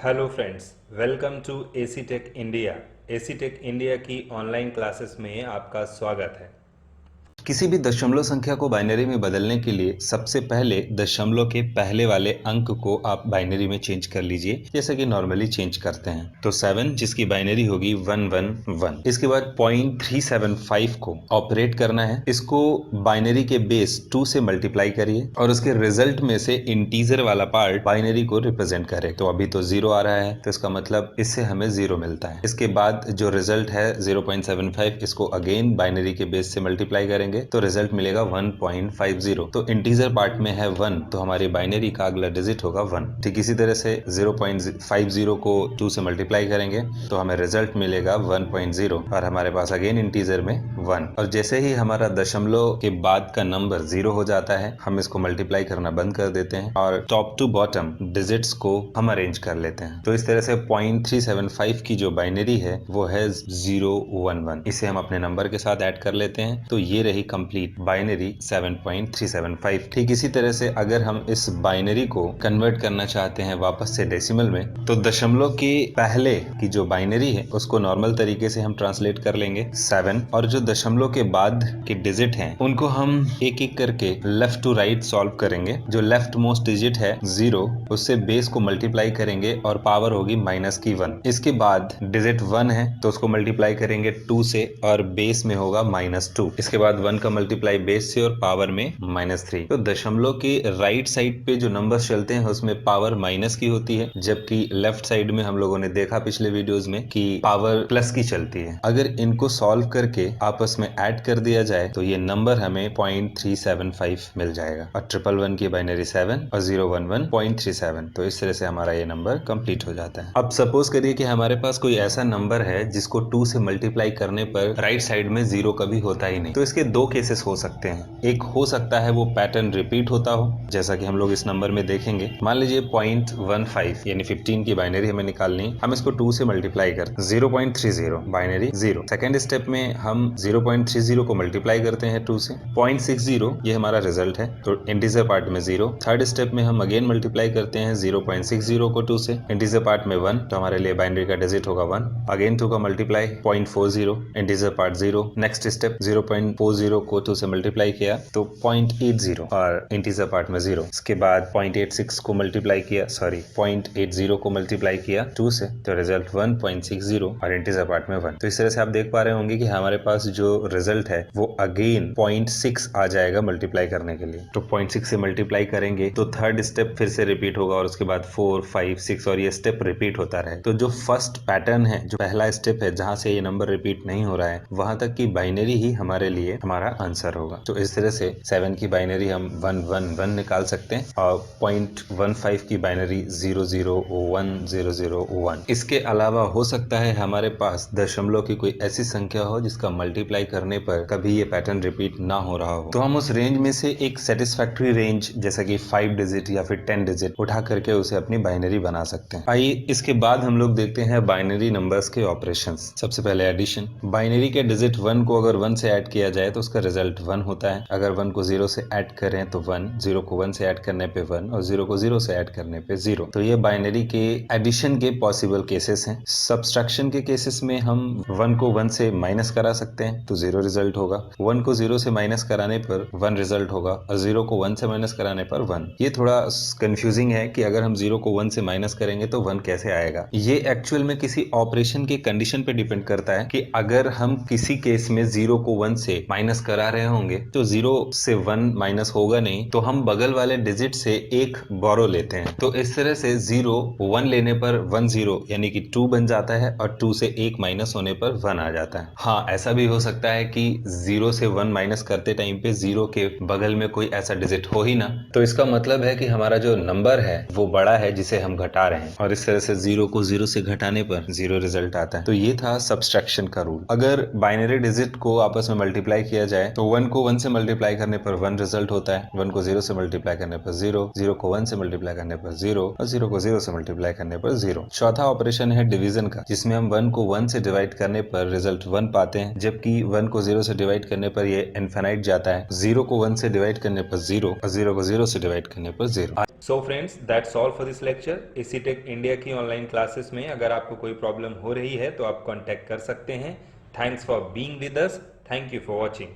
Hello friends, welcome to AC tech India. AC tech India की online classes में आपका स्वागत है। किसी भी दशमलव संख्या को बाइनरी में बदलने के लिए सबसे पहले दशमलव के पहले वाले अंक को आप बाइनरी में चेंज कर लीजिए, जैसे कि नॉर्मली चेंज करते हैं। तो 7 जिसकी बाइनरी होगी 111। इसके बाद 0.375 को ऑपरेट करना है। इसको बाइनरी के बेस 2 से मल्टीप्लाई करिए और उसके रिजल्ट में से इंटीजर वाला पार्ट बाइनरी को रिप्रेजेंट करे। तो अभी तो 0 आ रहा है, तो इसका मतलब इससे हमें 0 मिलता है। इसके बाद जो रिजल्ट है 0.75, इसको अगेन बाइनरी के बेस से मल्टीप्लाई करेंगे तो रिजल्ट मिलेगा 1.50। तो इंटीजर पार्ट में है 1, तो हमारी बाइनरी का अगला डिजिट होगा 1। ठीक इसी तरह से 0.50 को 2 से मल्टीप्लाई करेंगे तो हमें रिजल्ट मिलेगा 1.0 और हमारे पास अगेन इंटीजर में 1। और जैसे ही हमारा दशमलव के बाद का नंबर 0 हो जाता है, हम इसको मल्टीप्लाई करना बंद कर देते हैं और टॉप टू बॉटम डिजिट्स को हम अरेंज कर लेते हैं। तो इस तरह से 0.375 की जो बाइनरी है वो है 011। इसे हम अपने नंबर के साथ ऐड कर लेते हैं, तो ये रही कंप्लीट बाइनरी 7.375। ठीक इसी तरह से अगर हम इस बाइनरी को कन्वर्ट करना चाहते हैं वापस से डेसिमल में, तो दशमलव के पहले की जो बाइनरी है उसको नॉर्मल तरीके से हम ट्रांसलेट कर लेंगे 7, और जो दशमलव के बाद के डिजिट हैं उनको हम एक एक करके लेफ्ट टू राइट सॉल्व करेंगे। जो लेफ्ट मोस्ट डिजिट है 0, उससे बेस को मल्टीप्लाई करेंगे और पावर होगी माइनस की 1। इसके बाद डिजिट 1 है तो उसको मल्टीप्लाई करेंगे 2 से और बेस में होगा -2। इसके बाद 1 का मल्टीप्लाई बेस से और पावर में -3। तो दशमलव के राइट साइड पे जो नंबर्स चलते हैं उसमें पावर माइनस की होती है, जबकि लेफ्ट साइड में हम लोगों ने देखा पिछले वीडियोस में कि पावर प्लस की चलती है। अगर इनको सॉल्व करके आपस में ऐड कर दिया जाए तो ये नंबर हमें 0.375 मिल जाएगा। और 111 की बाइनरी 7 और 011 0.37। तो इस तरह से हमारा ये नंबर कंप्लीट हो जाता है। अब सपोज करिए कि हमारे पास कोई ऐसा नंबर है जिसको 2 से मल्टीप्लाई करने पर राइट साइड में 0 कभी होता ही नहीं। तो इसके दो केसेस हो सकते हैं। एक हो सकता है वो पैटर्न रिपीट होता हो, जैसा कि हम लोग इस नंबर में देखेंगे। मान लीजिए 0.15 यानी 15 की बाइनरी हमें निकालनी, हम इसको 2 से मल्टीप्लाई करते हैं 0.30 बाइनरी 0। सेकेंड स्टेप में हम 0.30 को मल्टीप्लाई करते हैं 2 से 0.60, ये हमारा रिजल्ट है, तो इंटीजर पार्ट में 0। थर्ड स्टेप में हम अगेन मल्टीप्लाई करते हैं 0.60 को 2 से, इंटीजर पार्ट में 1, तो हमारे लिए बाइनरी का डिजिट होगा 1। अगेन 2 का multiply 0.40, integer part 0। Next step 0.40 को 2 से मल्टीप्लाई किया तो 0.80 और इंटीजर पार्ट में 0। इसके बाद 0.86 को मल्टीप्लाई किया, 0.80 को मल्टीप्लाई किया 2 से, तो रिजल्ट 1.60 और इंटीजर पार्ट में 1। तो इस तरह से आप देख पा रहे होंगे कि हमारे पास जो रिजल्ट है वो अगेन 0.6 आ जाएगा मल्टीप्लाई करने के लिए। तो 0.6 से मल्टीप्लाई करेंगे तो थर्ड स्टेप फिर से रिपीट होगा और उसके बाद 4, 5, 6 और ये स्टेप रिपीट होता रहे। तो जो फर्स्ट पैटर्न है, जो पहला स्टेप है जहां से ये नंबर रिपीट नहीं हो रहा है, वहां तक की बाइनरी ही हमारे लिए हमारा आंसर होगा। तो इस तरह से 7 की बाइनरी हम 111 निकाल सकते हैं और 0.15 की बाइनरी 0010001। इसके अलावा हो सकता है हमारे पास दशमलव की कोई ऐसी संख्या हो जिसका मल्टीप्लाई करने पर कभी ये पैटर्न रिपीट ना हो रहा हो, तो हम उस रेंज में से एक सेटिस्फैक्टरी रेंज जैसा कि 5 डिजिट या फिर 10 डिजिट उठा करके उसे अपनी बाइनरी बना सकते हैं। आइए इसके बाद हम लोग देखते हैं बाइनरी नंबर्स के ऑपरेशंस। सबसे पहले एडिशन। बाइनरी के डिजिट 1 को अगर 1 से ऐड किया जाए तो उसका रिजल्ट 1 होता है। अगर 1 को 0 से ऐड करें तो 1, 0 को 1 से ऐड करने पे 1 और 0 को 0 से ऐड करने पे 0। तो ये बाइनरी के एडिशन के पॉसिबल केसेस हैं। सब्सट्रैक्शन के केसेस में हम 1 को 1 से माइनस करा सकते हैं तो 0 रिजल्ट होगा, 1 को 0 से माइनस कराने पर 1 रिजल्ट होगा और 0 को 1 से माइनस कराने पर 1। ये थोड़ा कंफ्यूजिंग है कि अगर हम 0 को 1 से माइनस करेंगे तो 1 कैसे आएगा। ये एक्चुअल में किसी ऑपरेशन के कंडीशन पे डिपेंड करता है कि अगर हम किसी केस में 0 को 1 से माइनस करा रहे होंगे तो 0 से 1 माइनस होगा नहीं, तो हम बगल वाले डिजिट से एक बोरो लेते हैं। तो इस तरह से 0 1 लेने पर 1 0 यानी कि 2 बन जाता है और 2 से 1 माइनस होने पर 1 आ जाता है। हाँ, ऐसा भी हो सकता है कि 0 से 1 माइनस करते टाइम पे 0 के बगल में कोई ऐसा डिजिट हो ही ना, तो इसका मतलब है कि हमारा जो नंबर है वो बड़ा है जिसे हम घटा रहे हैं, और इस तरह से 0 को 0 से घटाने पर 0 रिजल्ट आता है। तो ये था सब्सट्रैक्शन का रूल। अगर बाइनरी डिजिट को आपस में मल्टीप्लाई किया जाए तो 1 को 1 से मल्टीप्लाई करने पर 1 रिजल्ट होता है, 1 को 0 से मल्टीप्लाई करने पर 0, 0 को 1 से मल्टीप्लाई करने पर 0 और 0 को 0 से मल्टीप्लाई करने पर 0। चौथा ऑपरेशन है डिवीजन का, जिसमें हम 1 को 1 से डिवाइड करने पर रिजल्ट 1 पाते हैं, जबकि 1 को 0 से डिवाइड करने पर ये इनफिनाइट जाता है। 0 को 1 से डिवाइड करने पर 0 और 0 को 0 से डिवाइड करने पर 0। So friends, that's all for this lecture. AC tech India की ऑनलाइन क्लासेस में अगर आपको कोई प्रॉब्लम हो रही है तो आप कॉन्टैक्ट कर सकते हैं। Thanks for being with us. Thank you for watching.